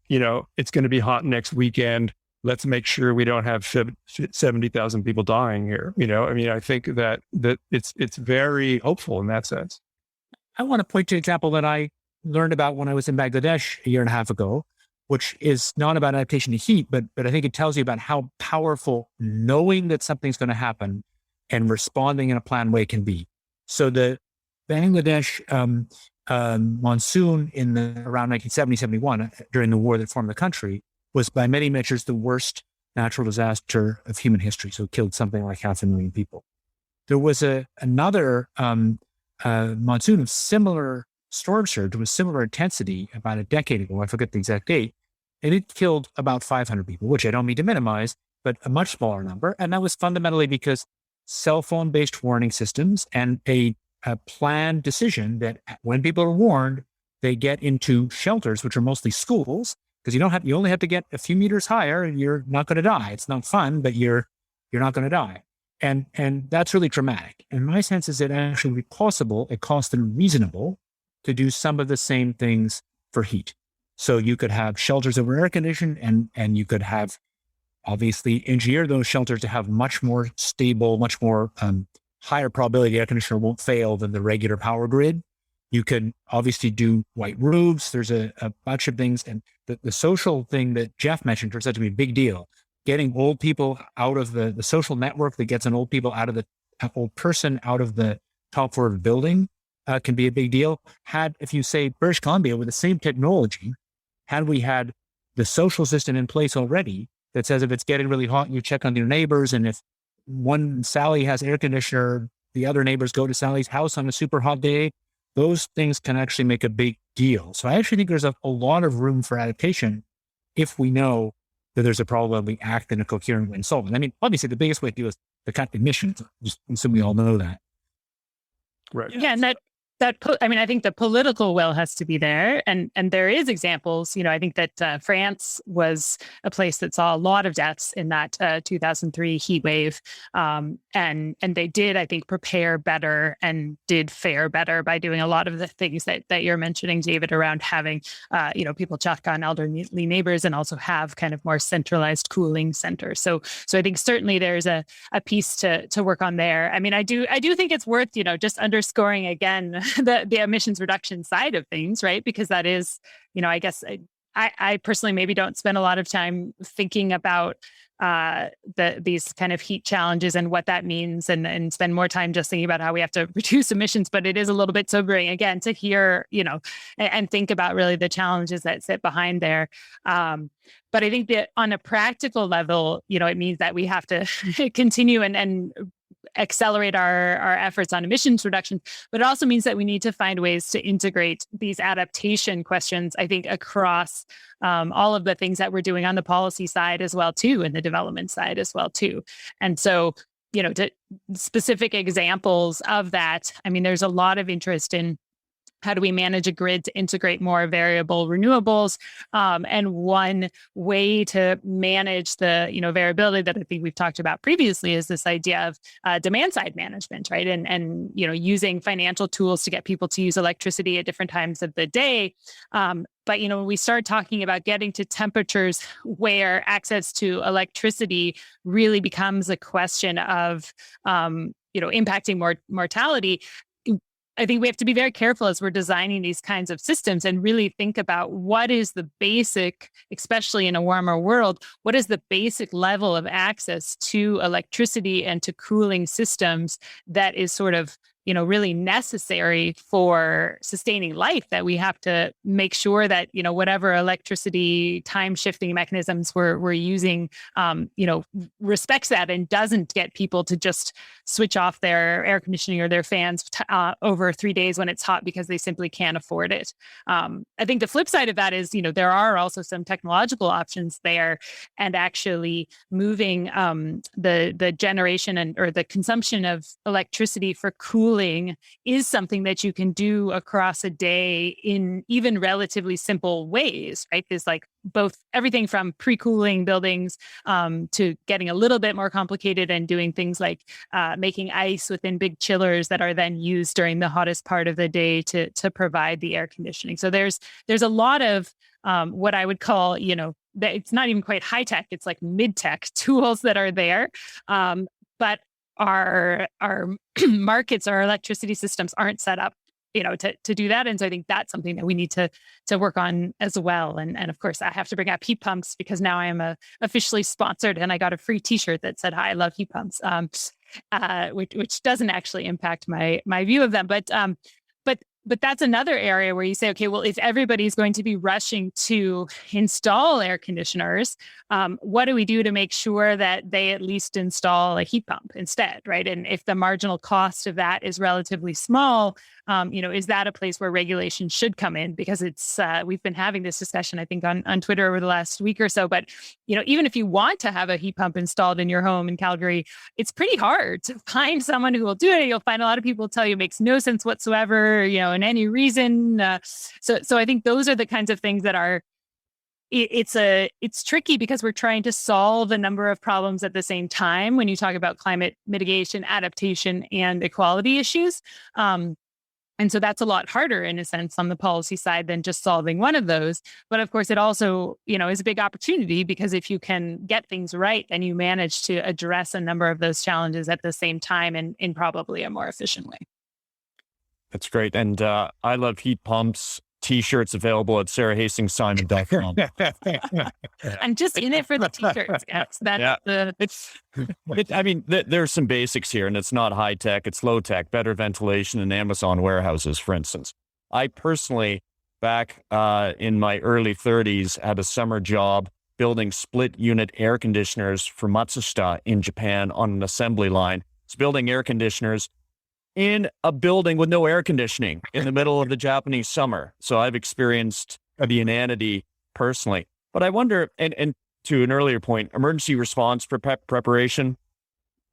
it's going to be hot next weekend. let's make sure we don't have 70,000 people dying here. I think that it's very hopeful in that sense. I want to point to an example that I learned about when I was in Bangladesh a year and a half ago, which is not about adaptation to heat, but I think it tells you about how powerful knowing that something's going to happen and responding in a planned way can be. So the Bangladesh monsoon around 1970, 71, during the war that formed the country, was by many measures the worst natural disaster of human history. So it killed something like 500,000 people. There was another monsoon of similar storm surge with similar intensity about a decade ago. I forget the exact date. And it killed about 500 people, which I don't mean to minimize, but a much smaller number. And that was fundamentally because cell phone-based warning systems and a planned decision that when people are warned, they get into shelters, which are mostly schools, because you only have to get a few meters higher and you're not going to die. It's not fun, but you're not going to die. And that's really dramatic. And my sense is it actually would be possible at cost and reasonable to do some of the same things for heat. So you could have shelters that were air conditioned and you could have obviously engineer those shelters to have much more stable, much more higher probability the air conditioner won't fail than the regular power grid. You can obviously do white roofs. There's a bunch of things. And the social thing that Jeff mentioned turns out to be a big deal. Getting old people out of the social network that gets an old person out of the top floor of the building can be a big deal. If you say British Columbia with the same technology, had we had the social system in place already that says if it's getting really hot, you check on your neighbors. And if Sally has air conditioner, the other neighbors go to Sally's house on a super hot day. Those things can actually make a big deal. So I actually think there's a lot of room for adaptation if we know that there's a problem and we act in a coherent way and solve it. I mean, obviously the biggest way to do is to cut emissions. Just assume we all know that. Right. Yeah, and I think the political will has to be there, and there is examples. I think that France was a place that saw a lot of deaths in that 2003 heat wave, and they did, I think, prepare better and did fare better by doing a lot of the things that you're mentioning, David, around having people check on elderly neighbors and also have kind of more centralized cooling centers. So I think certainly there's a piece to work on there. I mean, I do think it's worth just underscoring again the emissions reduction side of things, right? Because that is, I guess I personally maybe don't spend a lot of time thinking about these kind of heat challenges and what that means, and spend more time just thinking about how we have to reduce emissions. But it is a little bit sobering again to hear, and think about really the challenges that sit behind there. But I think that on a practical level, it means that we have to continue and accelerate our efforts on emissions reduction, but it also means that we need to find ways to integrate these adaptation questions, I think, across all of the things that we're doing on the policy side as well, too, and the development side as well, too. And so, to specific examples of that, I mean, there's a lot of interest in how do we manage a grid to integrate more variable renewables? And one way to manage the variability that I think we've talked about previously is this idea of demand side management, right? And using financial tools to get people to use electricity at different times of the day. But when we start talking about getting to temperatures where access to electricity really becomes a question of impacting mortality, I think we have to be very careful as we're designing these kinds of systems and really think about what is the basic, especially in a warmer world, what is the basic level of access to electricity and to cooling systems that is sort of really necessary for sustaining life, that we have to make sure that, whatever electricity time shifting mechanisms we're using, respects that and doesn't get people to just switch off their air conditioning or their fans over 3 days when it's hot because they simply can't afford it. I think the flip side of that is, there are also some technological options there, and actually moving the generation or the consumption of electricity for cooling is something that you can do across a day in even relatively simple ways, right? There's like both everything from pre-cooling buildings to getting a little bit more complicated and doing things like making ice within big chillers that are then used during the hottest part of the day to provide the air conditioning. So there's a lot of what I would call, that it's not even quite high tech; it's like mid tech tools that are there, but our markets, our electricity systems aren't set up, to do that. And so I think that's something that we need to work on as well. And of course, I have to bring up heat pumps because now I am officially sponsored, and I got a free T-shirt that said, "Hi, I love heat pumps," which doesn't actually impact my view of them, but that's another area where you say, okay, well, if everybody's going to be rushing to install air conditioners, what do we do to make sure that they at least install a heat pump instead, right? And if the marginal cost of that is relatively small, is that a place where regulation should come in? Because it's we've been having this discussion, I think, on Twitter over the last week or so. But even if you want to have a heat pump installed in your home in Calgary, it's pretty hard to find someone who will do it. You'll find a lot of people tell you it makes no sense whatsoever, in any reason. So I think those are the kinds of things that are. It's tricky because we're trying to solve a number of problems at the same time when you talk about climate mitigation, adaptation, and equality issues. And so that's a lot harder in a sense on the policy side than just solving one of those. But of course, it also, is a big opportunity because if you can get things right, then you manage to address a number of those challenges at the same time and in probably a more efficient way. That's great. And I love heat pumps. T-shirts available at sarahhastingssimon.com. I'm just in it for the T-shirts. Yes, there's some basics here, and it's not high tech; it's low tech. Better ventilation in Amazon warehouses, for instance. I personally, back in my early 30s, had a summer job building split unit air conditioners for Matsushita in Japan on an assembly line. It's building air conditioners in a building with no air conditioning in the middle of the Japanese summer. So I've experienced the inanity personally. But I wonder, and to an earlier point, emergency response preparation,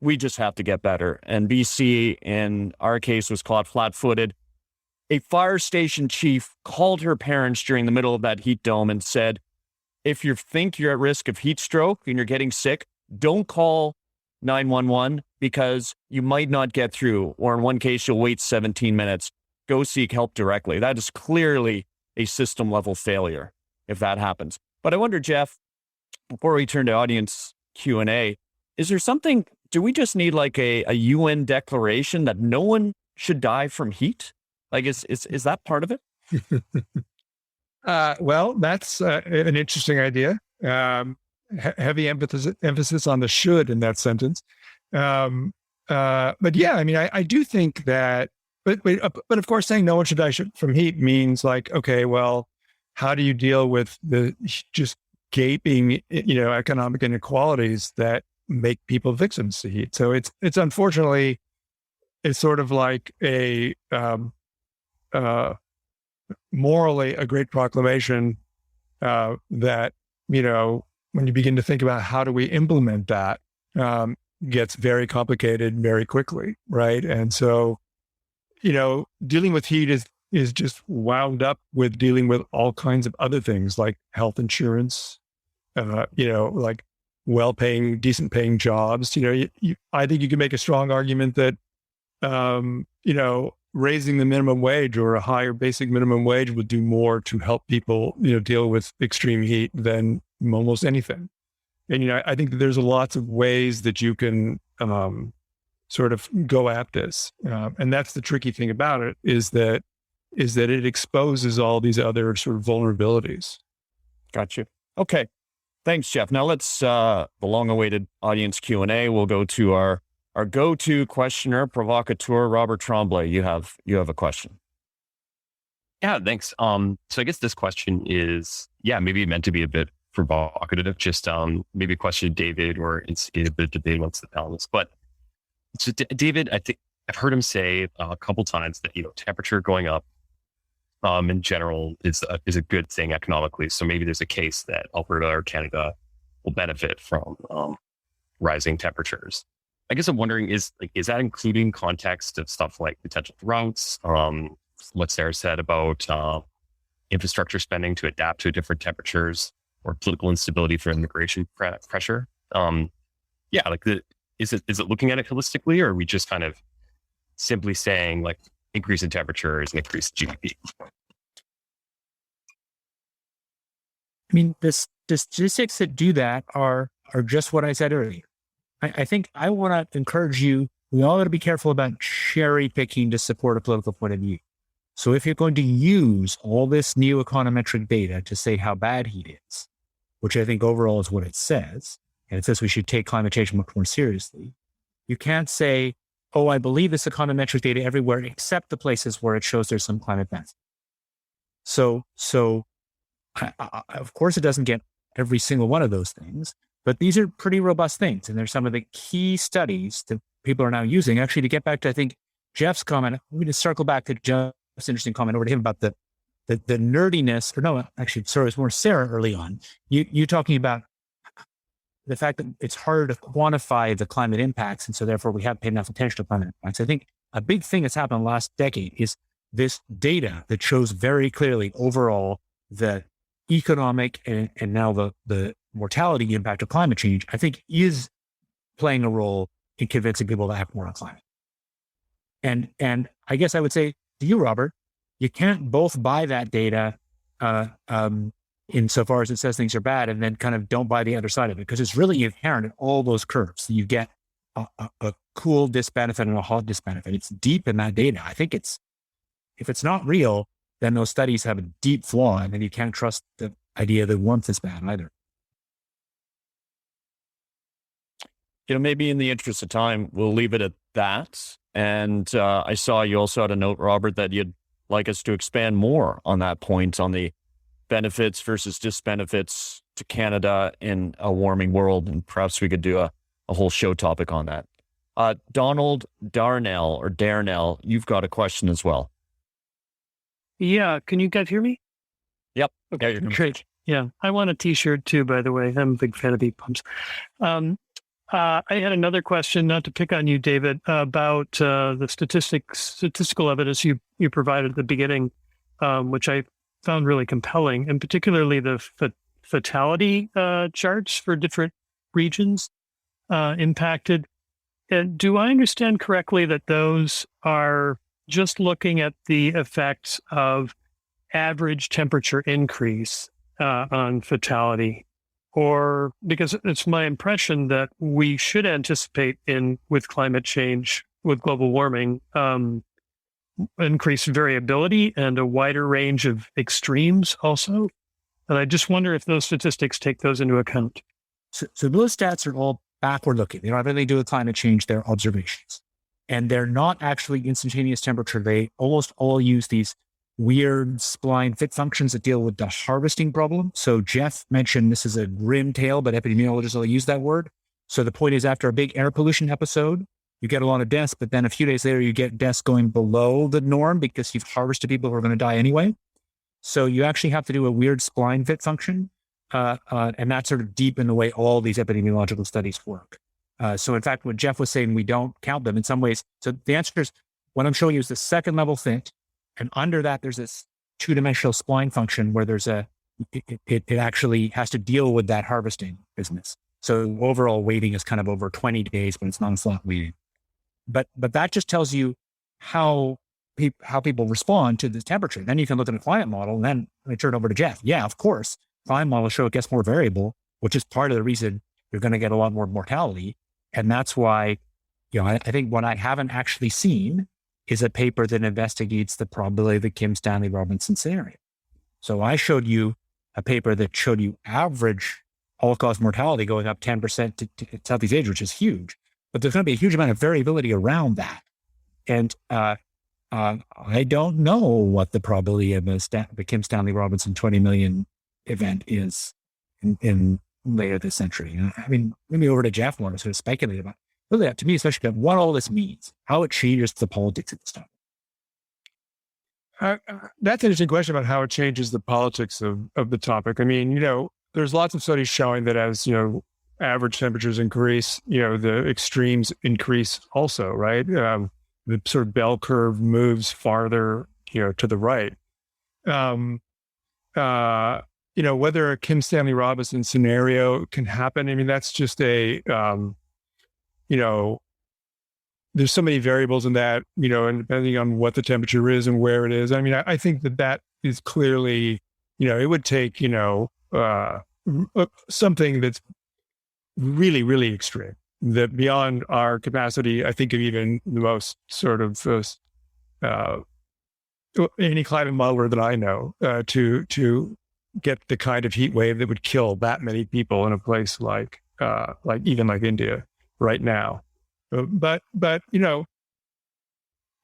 we just have to get better. And BC, in our case, was caught flat-footed. A fire station chief called her parents during the middle of that heat dome and said, if you think you're at risk of heat stroke and you're getting sick, don't call 911 because you might not get through, or in one case, you'll wait 17 minutes. Go seek help directly. That is clearly a system level failure if that happens. But I wonder, Jeff, before we turn to audience Q&A, is there something, do we just need like a UN declaration that no one should die from heat? Like, is that part of it? Well, that's an interesting idea. Heavy emphasis on the should in that sentence. But yeah, I do think that, but of course, saying no one should die from heat means like, okay, well, how do you deal with the just gaping, economic inequalities that make people victims to heat? So it's unfortunately, it's sort of like a morally a great proclamation that, when you begin to think about how do we implement that, gets very complicated very quickly, right? And so, dealing with heat is just wound up with dealing with all kinds of other things like health insurance, like well-paying, decent-paying jobs. I think you can make a strong argument that, raising the minimum wage or a higher basic minimum wage would do more to help people, deal with extreme heat than almost anything. And, I think that there's lots of ways that you can sort of go at this. And that's the tricky thing about it is that it exposes all these other sort of vulnerabilities. Gotcha. Okay. Thanks, Jeff. Now let's, the long-awaited audience Q&A. We'll go to our go-to questioner, provocateur, Robert Tremblay. You have a question. Yeah, thanks. So I guess this question is, maybe meant to be a bit provocative, just maybe a question to David, or it's a bit of debate amongst the panelists. But so David, I think I've heard him say a couple times that, temperature going up in general is a good thing economically. So maybe there's a case that Alberta or Canada will benefit from rising temperatures. I guess I'm wondering, is that including context of stuff like potential droughts, what Sarah said about infrastructure spending to adapt to different temperatures, or political instability for immigration pressure? Is it looking at it holistically, or are we just kind of simply saying like increase in temperature is an increase in GDP? This the statistics that do that are just what I said earlier. I think I want to encourage you, we all got to be careful about cherry picking to support a political point of view. So if you're going to use all this new econometric data to say how bad heat is, which I think overall is what it says, and it says we should take climate change much more seriously, you can't say, oh, I believe this econometric data everywhere except the places where it shows there's some climate benefit. So of course, it doesn't get every single one of those things, but these are pretty robust things. And there's some of the key studies that people are now using. Actually, to get back to, I think, Jeff's comment, we just circle back to Jeff's interesting comment over to him about the nerdiness, or no, actually, sorry, it was more Sarah early on. You talking about the fact that it's harder to quantify the climate impacts. And so therefore we haven't paid enough attention to climate impacts. I think a big thing that's happened in the last decade is this data that shows very clearly overall the economic and now the mortality impact of climate change, I think is playing a role in convincing people to act more on climate. And I guess I would say to you, Robert, you can't both buy that data insofar as it says things are bad and then kind of don't buy the other side of it, because it's really inherent in all those curves. You get a cool disbenefit and a hot disbenefit. It's deep in that data. I think if it's not real, then those studies have a deep flaw, and then you can't trust the idea that warmth is bad either. Maybe in the interest of time, we'll leave it at that. And I saw you also had a note, Robert, that you'd like us to expand more on that point on the benefits versus disbenefits to Canada in a warming world. And perhaps we could do a whole show topic on that. Donald Darnell, you've got a question as well. Yeah. Can you guys hear me? Yep. Okay, great. Yeah. I want a t-shirt too, by the way. I'm a big fan of heat pumps. I had another question, not to pick on you, David, about the statistical evidence you provided at the beginning, which I found really compelling, and particularly the fatality charts for different regions impacted. And do I understand correctly that those are just looking at the effects of average temperature increase on fatality? Or because it's my impression that we should anticipate with climate change, with global warming, increased variability and a wider range of extremes also. And I just wonder if those statistics take those into account. So those stats are all backward looking. They don't have anything to do with climate change. They're observations. And they're not actually instantaneous temperature. They almost all use these weird spline fit functions that deal with the harvesting problem. So Jeff mentioned this is a grim tale, but epidemiologists will use that word. So the point is, after a big air pollution episode, you get a lot of deaths, but then a few days later, you get deaths going below the norm because you've harvested people who are going to die anyway. So you actually have to do a weird spline fit function. And that's sort of deep in the way all these epidemiological studies work. So in fact, what Jeff was saying, we don't count them in some ways. So the answer is, what I'm showing you is the second level fit. And under that, there's this two-dimensional spline function where it actually has to deal with that harvesting business. So overall weighting is kind of over 20 days, but it's non-flat weighting. But that just tells you how people respond to the temperature. Then you can look at a climate model, and then I turn it over to Jeff. Yeah, of course, climate models show it gets more variable, which is part of the reason you're going to get a lot more mortality. And that's why, I think what I haven't actually seen is a paper that investigates the probability of the Kim Stanley Robinson scenario. So I showed you a paper that showed you average all-cause mortality going up 10% to Southeast Asia, which is huge. But there's going to be a huge amount of variability around that. And I don't know what the probability of the Kim Stanley Robinson 20 million event is in later this century. I mean, maybe over to Jeff more to sort of speculate about. Really up to me, especially about what all this means, how it changes the politics of this stuff. That's an interesting question about how it changes the politics of the topic. I mean, there's lots of studies showing that as, average temperatures increase, the extremes increase also, right? The sort of bell curve moves farther, to the right. Whether a Kim Stanley Robinson scenario can happen, I mean, that's just there's so many variables in that, and depending on what the temperature is and where it is. I mean, I think that is clearly, it would take, something that's really, really extreme, that beyond our capacity, I think of even the most sort of any climate modeler that I know to get the kind of heat wave that would kill that many people in a place like even like India right now. But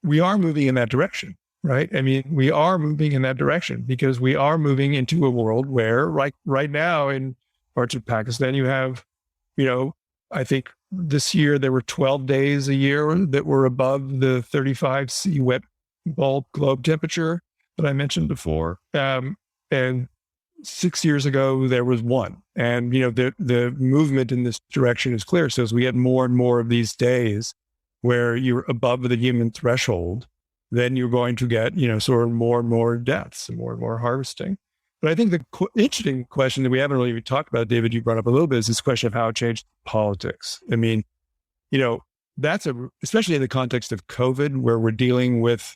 we are moving in that direction, right? I mean, we are moving in that direction because we are moving into a world where right now in parts of Pakistan, you have, I think this year there were 12 days a year that were above the 35 C wet bulb globe temperature that I mentioned before. And 6 years ago, there was one. And, the movement in this direction is clear. So as we get more and more of these days where you're above the human threshold, then you're going to get, sort of more and more deaths and more harvesting. But I think the interesting question that we haven't really talked about, David, you brought up a little bit, is this question of how it changed politics. I mean, that's especially in the context of COVID, where we're dealing with,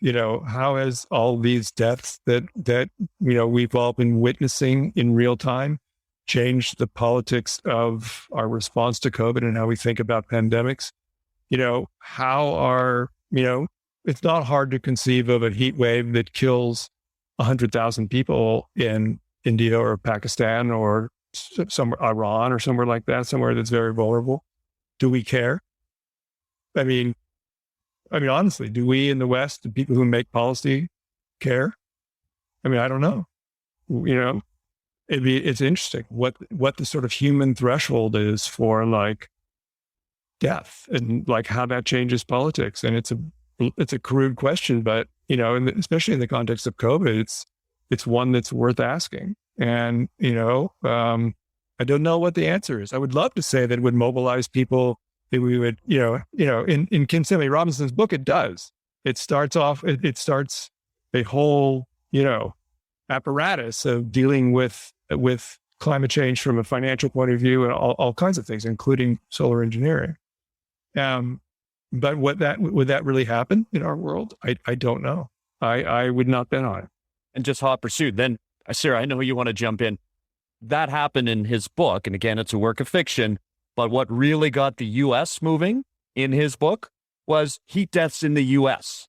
how has all these deaths that we've all been witnessing in real time changed the politics of our response to COVID and how we think about pandemics? It's not hard to conceive of a heat wave that kills 100,000 people in India or Pakistan or somewhere, Iran or somewhere like that, somewhere that's very vulnerable. Do we care? I mean, honestly, do we in the West, the people who make policy, care? I mean, I don't know. It's interesting what the sort of human threshold is for like death and like how that changes politics. And it's a crude question, but especially in the context of COVID, it's one that's worth asking. And I don't know what the answer is. I would love to say that it would mobilize people, that we would, in Kim Stanley Robinson's book, it does. It starts a whole, apparatus of dealing with climate change from a financial point of view and all kinds of things, including solar engineering. But would that really happen in our world? I don't know. I would not bet on it. And just hot pursuit. Then, Sarah, I know you want to jump in. That happened in his book. And again, it's a work of fiction. But what really got the U.S. moving in his book was heat deaths in the U.S.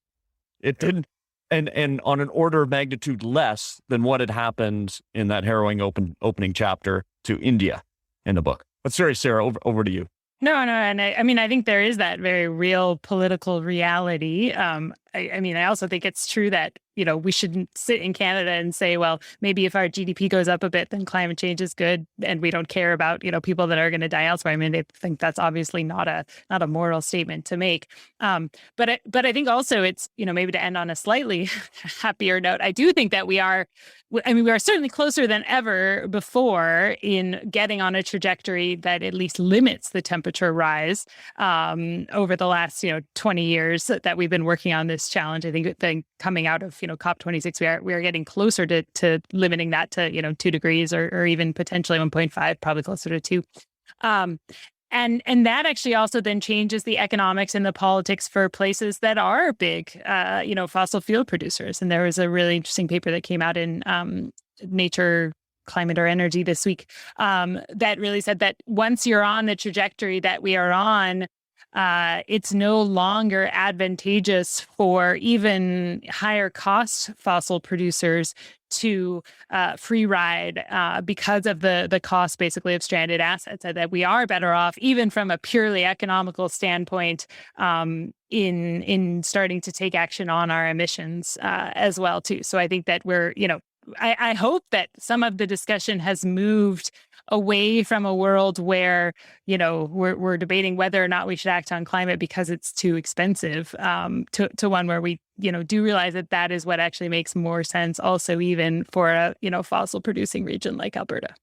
It didn't, and on an order of magnitude less than what had happened in that harrowing opening chapter to India in the book. But sorry, Sarah, over to you. No. And I think there is that very real political reality. I also think it's true that, we shouldn't sit in Canada and say, well, maybe if our GDP goes up a bit, then climate change is good and we don't care about, people that are going to die elsewhere. I mean, I think that's obviously not a moral statement to make. But I think also it's, maybe to end on a slightly happier note, I do think that we are certainly closer than ever before in getting on a trajectory that at least limits the temperature rise over the last, 20 years that we've been working on this challenge. I think coming out of, COP26, we are getting closer to limiting that to, 2 degrees or even potentially 1.5, probably closer to 2. And that actually also then changes the economics and the politics for places that are big, fossil fuel producers. And there was a really interesting paper that came out in Nature, Climate or Energy this week that really said that once you're on the trajectory that we are on, it's no longer advantageous for even higher cost fossil producers to free ride because of the cost basically of stranded assets, and that we are better off even from a purely economical standpoint in starting to take action on our emissions as well too. So I think that we're, I hope that some of the discussion has moved away from a world where, we're debating whether or not we should act on climate because it's too expensive, to one where we, do realize that is what actually makes more sense also even for a, fossil producing region like Alberta.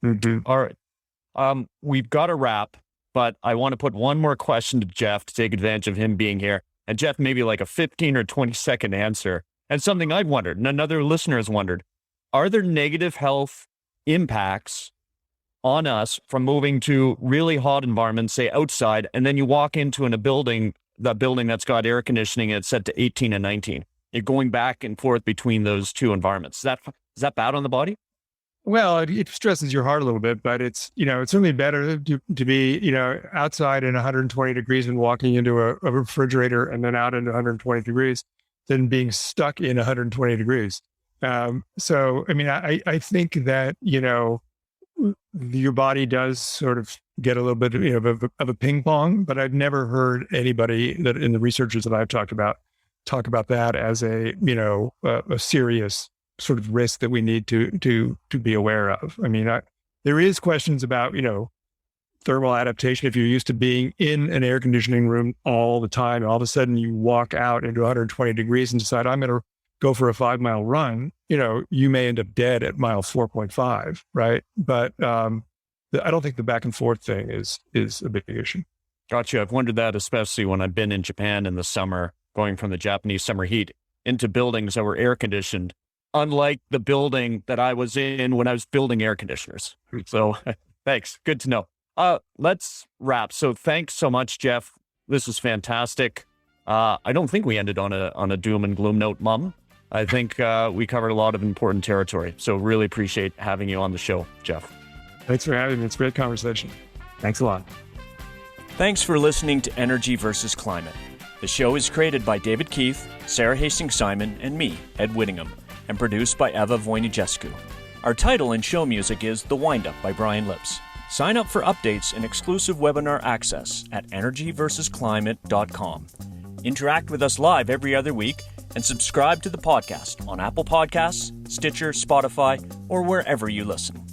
Mm-hmm. All right. We've got to wrap, but I want to put one more question to Jeff to take advantage of him being here. And Jeff, maybe like a 15 or 20 second answer. And something I've wondered, and another listener has wondered, are there negative health impacts on us from moving to really hot environments, say outside, and then you walk into a building that's got air conditioning and it's set to 18 and 19? You're going back and forth between those two environments. Is that bad on the body? Well, it stresses your heart a little bit, but it's, it's certainly better to be, outside in 120 degrees and walking into a refrigerator and then out into 120 degrees than being stuck in 120 degrees. So, I mean, I think that, your body does sort of get a little bit of a ping pong, but I've never heard anybody that in the researchers that I've talked about talk about that as a serious sort of risk that we need to be aware of. I mean, there is questions about, thermal adaptation. If you're used to being in an air conditioning room all the time, all of a sudden you walk out into 120 degrees and decide, I'm going to go for a 5-mile run, you may end up dead at mile 4.5, right? But I don't think the back and forth thing is a big issue. Gotcha. I've wondered that, especially when I've been in Japan in the summer, going from the Japanese summer heat into buildings that were air conditioned, unlike the building that I was in when I was building air conditioners. So thanks. Good to know. Let's wrap. So thanks so much, Jeff. This was fantastic. I don't think we ended on a doom and gloom note, Mom. I think we covered a lot of important territory. So really appreciate having you on the show, Jeff. Thanks for having me. It's a great conversation. Thanks a lot. Thanks for listening to Energy versus Climate. The show is created by David Keith, Sarah Hastings-Simon, and me, Ed Whittingham, and produced by Eva Voinigescu. Our title and show music is The Wind Up by Brian Lips. Sign up for updates and exclusive webinar access at energyversusclimate.com. Interact with us live every other week and subscribe to the podcast on Apple Podcasts, Stitcher, Spotify, or wherever you listen.